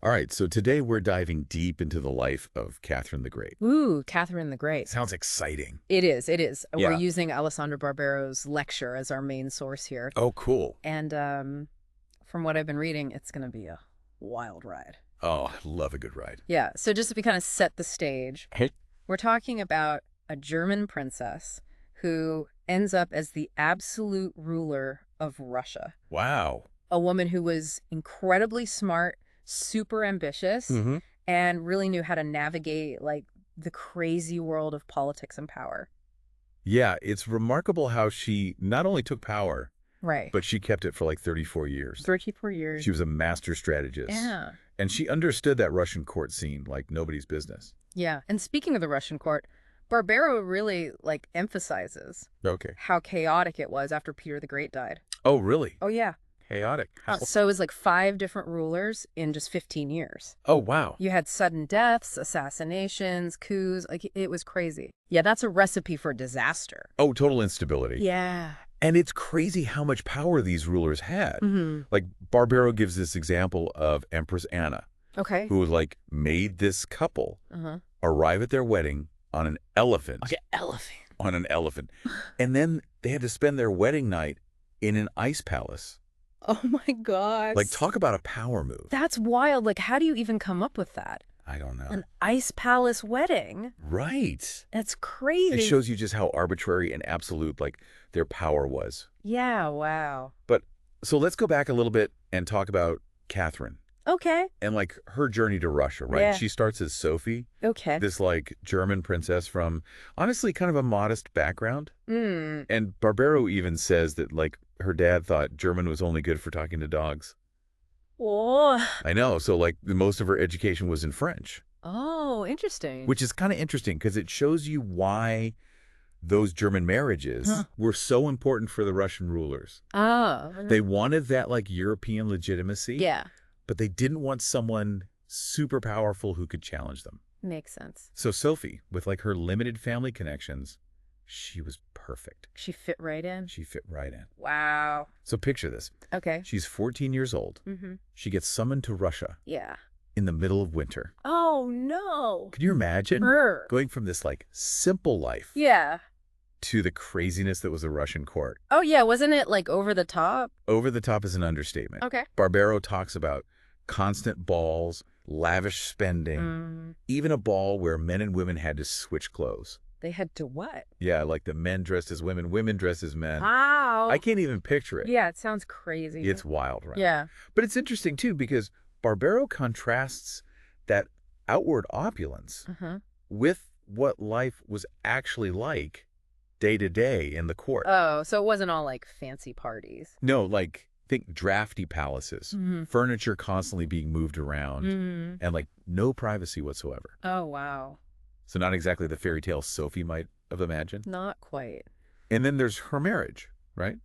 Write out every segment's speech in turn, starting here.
All right, so today we're diving deep into the life of Catherine the Great. Ooh, Catherine the Great. Sounds exciting. It is, it is. We're Yeah. using Alessandro Barbero's lecture as our main source here. Oh, cool. And from what I've been reading, it's going to be a wild ride. Oh, I love a good ride. Yeah, so just to kind of set the stage, Hey. we're talking about a German princess who ends up as the absolute ruler of Russia. Wow. A woman who was incredibly smart, super ambitious, Mm-hmm. and really knew how to navigate like the crazy world of politics and power. Yeah, it's remarkable how she not only took power, Right. but she kept it for like 34 years. 34 years. She was a master strategist. Yeah. And she understood that Russian court scene like nobody's business. Yeah. And speaking of the Russian court, Barbero really emphasizes Okay. how chaotic it was after Peter the Great died. Oh, really? Oh, yeah. Chaotic. How? So it was like 5 different rulers in just 15 years. Oh, wow. You had sudden deaths, assassinations, coups. Like, it was crazy. Yeah, that's a recipe for disaster. Oh, total instability. Yeah. And it's crazy how much power these rulers had. Mm-hmm. Like, Barbero gives this example of Empress Anna, Okay. who like made this couple Uh-huh. arrive at their wedding on an elephant. Like an elephant. On an elephant. And then they had to spend their wedding night in an ice palace. Oh, my gosh. Like, talk about a power move. That's wild. Like, how do you even come up with that? I don't know. An ice palace wedding? Right. That's crazy. It shows you just how arbitrary and absolute, like, their power was. Yeah, wow. But, so let's go back a little bit and talk about Catherine Okay. and, like, her journey to Russia, right? Yeah. She starts as Sophie, Okay. this, like, German princess from, honestly, kind of a modest background. Mm. And Barbero even says that, like, her dad thought German was only good for talking to dogs. Oh. I know. So, like, most of her education was in French, Oh, interesting. which is kind of interesting because it shows you why those German marriages were so important for the Russian rulers. Oh. They wanted that, like, European legitimacy, Yeah. but they didn't want someone super powerful who could challenge them. Makes sense. So Sophie, with, like, her limited family connections, she was perfect. She fit right in? She fit right in. Wow. So picture this. Okay. She's 14 years old. Mm-hmm. She gets summoned to Russia Yeah. in the middle of winter. Oh, no. Can you imagine Her. going from this, like, simple life Yeah. to the craziness that was the Russian court? Oh, yeah. Wasn't it, like, over the top? Over the top is an understatement. Okay. Barbero talks about constant balls, lavish spending, even a ball where men and women had to switch clothes. They had to what? Yeah, like the men dressed as women, women dressed as men. Wow. I can't even picture it. Yeah, it sounds crazy. It's wild, right? Yeah. But it's interesting, too, because Barbero contrasts that outward opulence Uh-huh. with what life was actually like day to day in the court. Oh, so it wasn't all, like, fancy parties. No, like, think drafty palaces, Mm-hmm. furniture constantly being moved around, Mm-hmm. and, like, no privacy whatsoever. Oh, wow. So not exactly the fairy tale Sophie might have imagined. Not quite. And then there's her marriage, right?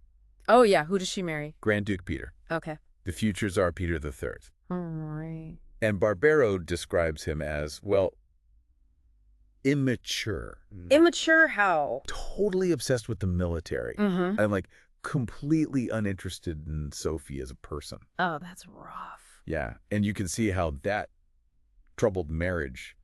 Oh, yeah. Who does she marry? Grand Duke Peter, Okay. the future Tsar Peter III. All right. And Barbero describes him as, well, immature. Immature how? Totally obsessed with the military. Mm-hmm. And, like, completely uninterested in Sophie as a person. Oh, that's rough. Yeah. And you can see how that troubled marriage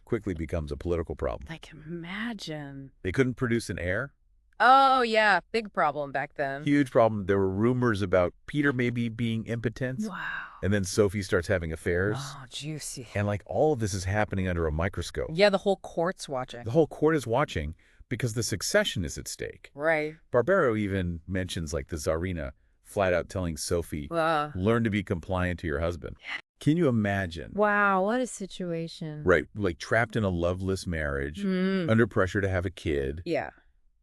quickly becomes a political problem. I can imagine. They couldn't produce an heir. Oh, yeah. Big problem back then. Huge problem. There were rumors about Peter maybe being impotent. Wow. And then Sophie starts having affairs. Oh, juicy. And, like, all of this is happening under a microscope. Yeah, the whole court's watching. The whole court is watching because the succession is at stake. Right. Barbero even mentions, like, the Tsarina flat out telling Sophie, learn to be compliant to your husband. Can you imagine? Wow, what a situation. Right, like trapped in a loveless marriage, under pressure to have a kid, Yeah.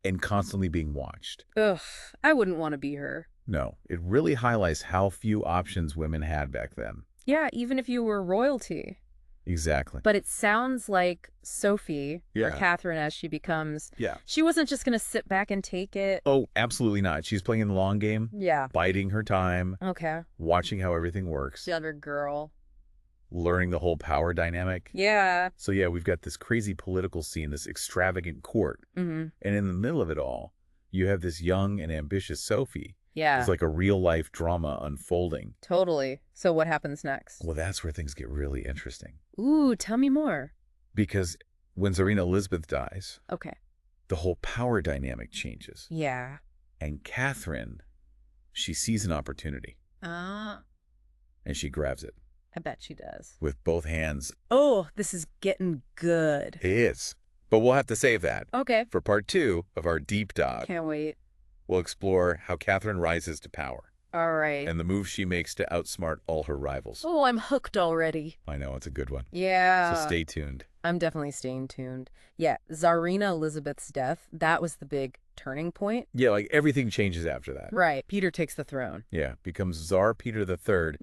and constantly being watched. Ugh, I wouldn't want to be her. No, it really highlights how few options women had back then. Yeah, even if you were royalty. Exactly. But it sounds like Sophie, or Yeah. Catherine as she becomes, Yeah. she wasn't just going to sit back and take it. Oh, absolutely not. She's playing the long game, Yeah. biding her time, Okay. watching how everything works, The other girl. learning the whole power dynamic. Yeah. So yeah, we've got this crazy political scene, this extravagant court. Mm-hmm. And in the middle of it all, you have this young and ambitious Sophie Yeah. It's like a real-life drama unfolding. Totally. So what happens next? Well, that's where things get really interesting. Ooh, tell me more. Because when Tsarina Elizabeth dies, Okay. the whole power dynamic changes. Yeah. And Catherine, she sees an opportunity. And she grabs it. I bet she does. With both hands. Oh, this is getting good. It is. But we'll have to save that. Okay. For part 2 of our deep dive. Can't wait. We'll explore how Catherine rises to power. All right. And the moves she makes to outsmart all her rivals. Oh, I'm hooked already. I know, it's a good one. Yeah. So stay tuned. I'm definitely staying tuned. Yeah, Tsarina Elizabeth's death, that was the big turning point. Yeah, like everything changes after that. Right. Peter takes the throne. Yeah, becomes Tsar Peter III.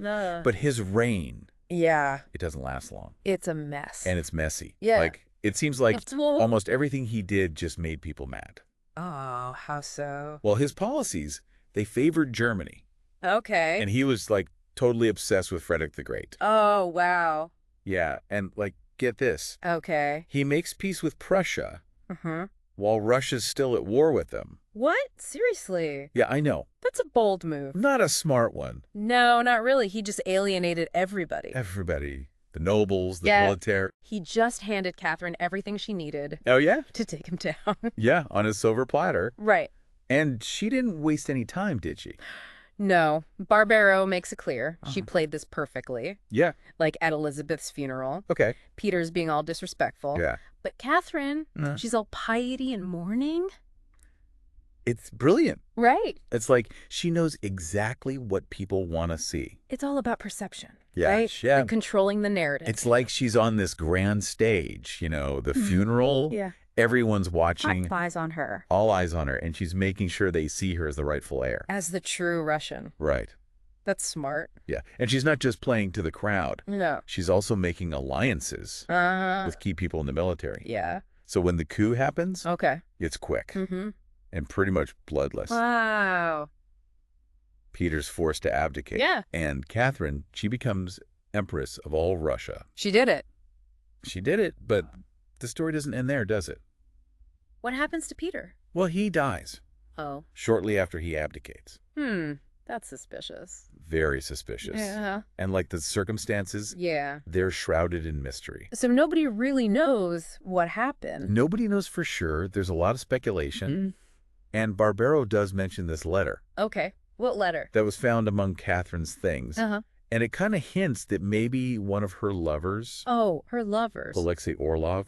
But his reign, yeah, it doesn't last long. it's a mess. And it's messy. Yeah. Like, it seems like almost everything he did just made people mad. Oh, how so? Well, his policies, they favored Germany. Okay. And he was, like, totally obsessed with Frederick the Great. Oh, wow. Yeah, and, like, get this. Okay. He makes peace with Prussia Uh-huh. while Russia's still at war with them. What? Seriously? Yeah, I know. That's a bold move. Not a smart one. No, not really. He just alienated everybody. Everybody. The nobles, the Yeah. military. He just handed Catherine everything she needed Oh, yeah? to take him down. Yeah, on a silver platter. Right. And she didn't waste any time, did she? No. Barbaro makes it clear. She played this perfectly. Yeah. Like at Elizabeth's funeral. Okay. Peter's being all disrespectful. Yeah. But Catherine, she's all piety and mourning. It's brilliant. Right. It's like she knows exactly what people want to see. It's all about perception. Yeah, Right? yeah. And controlling the narrative. It's like she's on this grand stage, you know, the funeral. Yeah. Everyone's watching. All eyes on her. All eyes on her. And she's making sure they see her as the rightful heir. As the true Russian. Right. That's smart. Yeah. And she's not just playing to the crowd. No. She's also making alliances with key people in the military. Yeah. So when the coup happens, Okay. it's quick Mm-hmm. and pretty much bloodless. Wow. Peter's forced to abdicate. Yeah. And Catherine, she becomes Empress of all Russia. She did it. She did it, but the story doesn't end there, does it? What happens to Peter? Well, he dies Oh. shortly after he abdicates. That's suspicious. Very suspicious. Yeah. And like the circumstances, Yeah. they're shrouded in mystery. So nobody really knows what happened. Nobody knows for sure. There's a lot of speculation. And Barbaro does mention this letter Okay. What letter? that was found among Catherine's things. Uh-huh. And it kind of hints that maybe one of her lovers, Oh, her lovers. Alexei Orlov,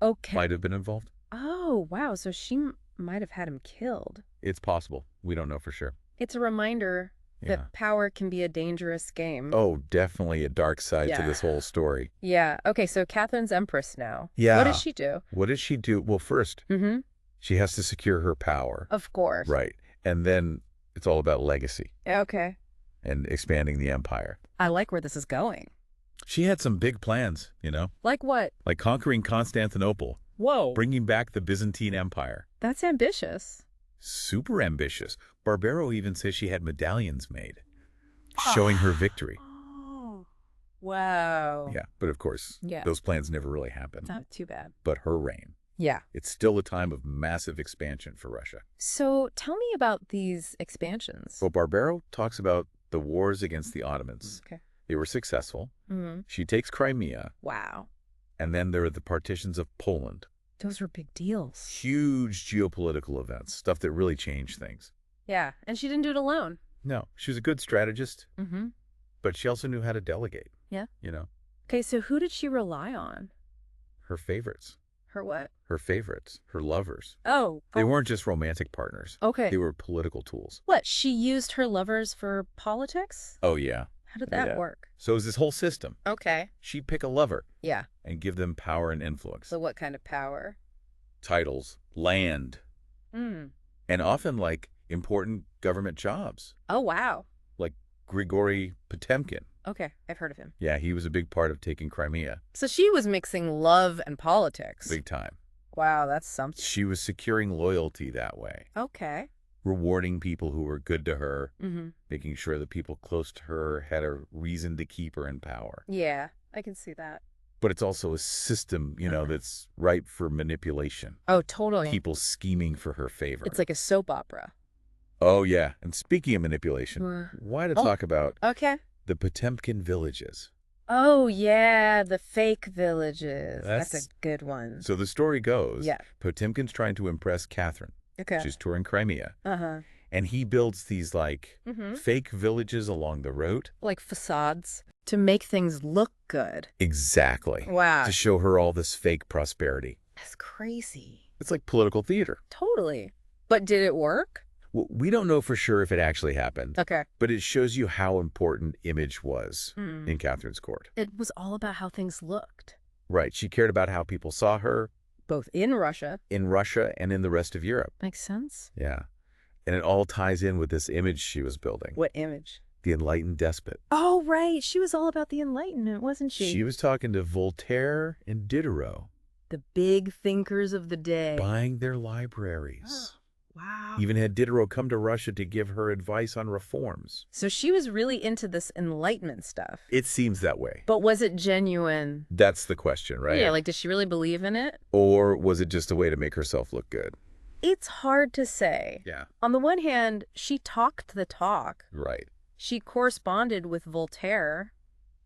Okay. might have been involved. Oh, wow. So she might have had him killed. It's possible. We don't know for sure. It's a reminder Yeah. that power can be a dangerous game. Oh, definitely a dark side to Yeah. this whole story. Yeah. Okay, so Catherine's empress now. Yeah. What does she do? What does she do? Well, first, Mm-hmm. she has to secure her power. Of course. Right. And then it's all about legacy Okay. and expanding the empire. I like where this is going. She had some big plans, you know, Like what? like conquering Constantinople, Whoa. bringing back the Byzantine Empire. That's ambitious. Super ambitious. Barbaro even says she had medallions made, showing her victory. Oh. Wow. Yeah, but of course, Yeah. those plans never really happened. Not too bad. But her reign, Yeah. it's still a time of massive expansion for Russia. So tell me about these expansions. So Barbaro talks about the wars against the Ottomans. Okay. They were successful. Mm-hmm. She takes Crimea, Wow. and then there are the partitions of Poland. Those were big deals. Huge geopolitical events, stuff that really changed things. Yeah. And she didn't do it alone. No, she was a good strategist, Mm-hmm. but she also knew how to delegate. Yeah. You know, Okay, so who did she rely on? her favorites, Her what? her lovers. Oh. They weren't just romantic partners. Okay. They were political tools. What? She used her lovers for politics? Oh, yeah. How did that Yeah. work? So it was this whole system. Okay. She'd pick a lover Yeah. and give them power and influence. So what kind of power? Titles, land, Mm. and often like important government jobs, Oh, wow. like Grigory Potemkin. Okay. I've heard of him. Yeah, he was a big part of taking Crimea. So she was mixing love and politics. Big time. Wow, that's something. She was securing loyalty that way, Okay. rewarding people who were good to her, Mm-hmm. making sure the people close to her had a reason to keep her in power. Yeah, I can see that. But it's also a system, you know, that's ripe for manipulation. Oh, totally. People scheming for her favor. It's like a soap opera. Oh, yeah. And speaking of manipulation, why to talk about Okay. the Potemkin villages? Oh, yeah, the fake villages. That's a That's good one. So the story goes, Yeah. Potemkin's trying to impress Catherine. Okay. She's touring Crimea. Uh-huh. And he builds these, like, Mm-hmm. fake villages along the road. Like facades to make things look good. Exactly. Wow. To show her all this fake prosperity. That's crazy. It's like political theater. Totally. But did it work? Well, we don't know for sure if it actually happened. Okay. But it shows you how important image was in Catherine's court. It was all about how things looked. Right. She cared about how people saw her. Both in Russia. In Russia and in the rest of Europe. Makes sense. Yeah. And it all ties in with this image she was building. What image? The enlightened despot. Oh, right. She was all about the Enlightenment, wasn't she? She was talking to Voltaire and Diderot. The big thinkers of the day. Buying their libraries. Wow. Even had Diderot come to Russia to give her advice on reforms. So she was really into this Enlightenment stuff. It seems that way. But was it genuine? That's the question, right? Yeah, like, did she really believe in it? Or was it just a way to make herself look good? It's hard to say. Yeah. On the one hand, she talked the talk. Right. She corresponded with Voltaire.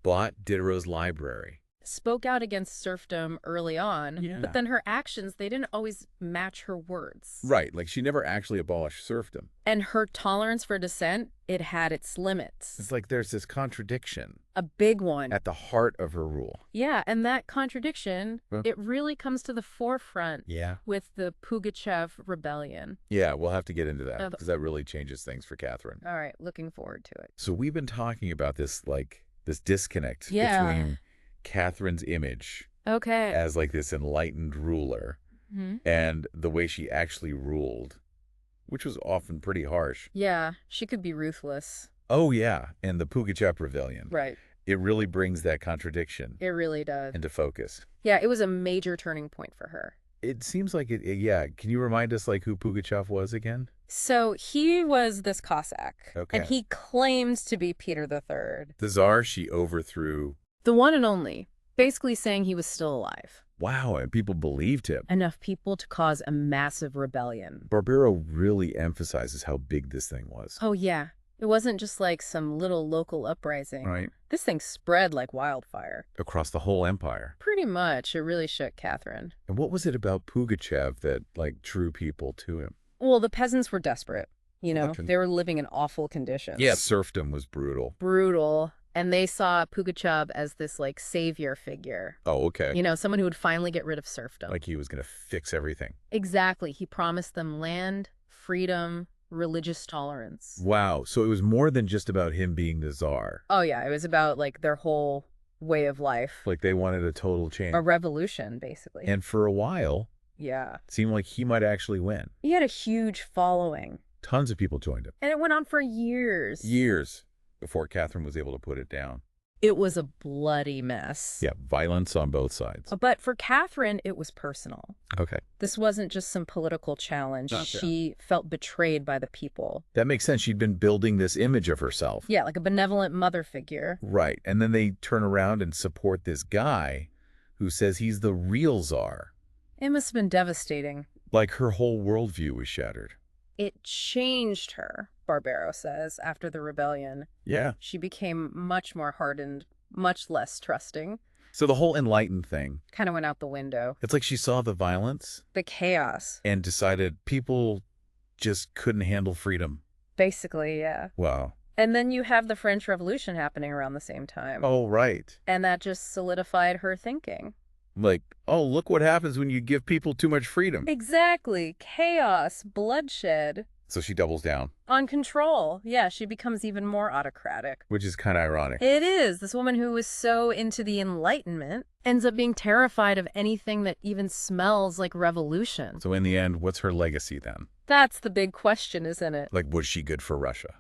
Bought Diderot's library. Spoke out against serfdom early on. Yeah. But then her actions, they didn't always match her words. Right. Like she never actually abolished serfdom. And her tolerance for dissent, it had its limits. It's like there's this contradiction. A big one. At the heart of her rule. Yeah, and that contradiction, it really comes to the forefront with the Pugachev rebellion. Yeah, we'll have to get into that because that really changes things for Catherine. All right, looking forward to it. So we've been talking about this disconnect between Catherine's image as like this enlightened ruler and the way she actually ruled, which was often pretty harsh. Yeah, she could be ruthless. Oh, yeah, and the Pugachev rebellion. Right. It really brings that contradiction. It really does. Into focus. Yeah, it was a major turning point for her. It seems like yeah. Can you remind us like who Pugachev was again? So he was this Cossack. Okay. And he claimed to be Peter III. The Tsar she overthrew. The one and only. Basically saying he was still alive. Wow, and people believed him. Enough people to cause a massive rebellion. Barbero really emphasizes how big this thing was. Oh, yeah. It wasn't just like some little local uprising. Right. This thing spread like wildfire. Across the whole empire. Pretty much. It really shook Catherine. And what was it about Pugachev that, like, drew people to him? Well, the peasants were desperate. You know, they were living in awful conditions. Yeah, serfdom was brutal. Brutal. And they saw Pugachev as this, like, savior figure. Oh, okay. You know, someone who would finally get rid of serfdom. Like he was going to fix everything. Exactly. He promised them land, freedom, religious tolerance. Wow. So it was more than just about him being the Tsar. Oh, yeah. It was about, like, their whole way of life. Like they wanted a total change. A revolution, basically. And for a while, yeah, it seemed like he might actually win. He had a huge following. Tons of people joined him. And it went on for years. Years before Catherine was able to put it down. It was a bloody mess. Yeah, violence on both sides. But for Catherine, it was personal. Okay. This wasn't just some political challenge. She felt betrayed by the people. That makes sense. She'd been building this image of herself. Yeah, like a benevolent mother figure. Right. And then they turn around and support this guy who says he's the real Tsar. It must have been devastating. Like her whole worldview was shattered. It changed her, Barbero says, after the rebellion. Yeah. She became much more hardened, much less trusting. So the whole enlightened thing kind of went out the window. It's like she saw the violence. The chaos. And decided people just couldn't handle freedom. Basically, yeah. Wow. And then you have the French Revolution happening around the same time. Oh, right. And that just solidified her thinking. Like, oh, look what happens when you give people too much freedom. Exactly. Chaos, bloodshed. So she doubles down. On control. Yeah, she becomes even more autocratic. Which is kind of ironic. It is. This woman who was so into the Enlightenment ends up being terrified of anything that even smells like revolution. So in the end, what's her legacy then? That's the big question, isn't it? Like, was she good for Russia?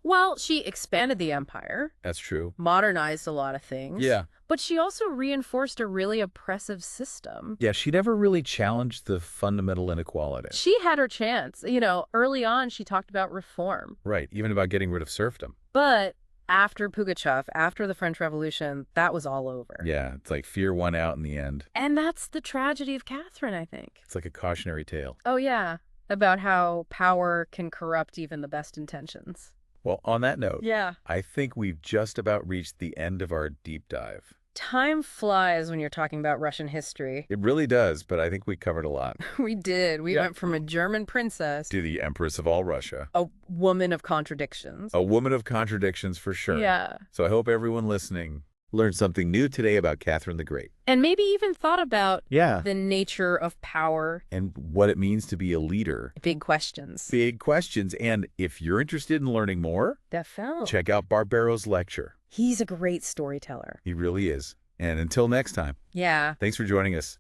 Well, she expanded the empire. That's true. Modernized a lot of things. Yeah. But she also reinforced a really oppressive system. Yeah, she never really challenged the fundamental inequality. She had her chance. You know, early on, she talked about reform. Right, even about getting rid of serfdom. But after Pugachev, after the French Revolution, that was all over. Yeah, it's like fear won out in the end. And that's the tragedy of Catherine, I think. It's like a cautionary tale. Oh, yeah. about how power can corrupt even the best intentions. Well, on that note, Yeah. I think we've just about reached the end of our deep dive. Time flies when you're talking about Russian history. It really does, but I think we covered a lot. We did. We went from a German princess to the Empress of all Russia. A woman of contradictions. A woman of contradictions for sure. Yeah. So I hope everyone listening learned something new today about Catherine the Great. And maybe even thought about the nature of power. And what it means to be a leader. Big questions. Big questions. And if you're interested in learning more, check out Barbero's lecture. He's a great storyteller. He really is. And until next time. Yeah. Thanks for joining us.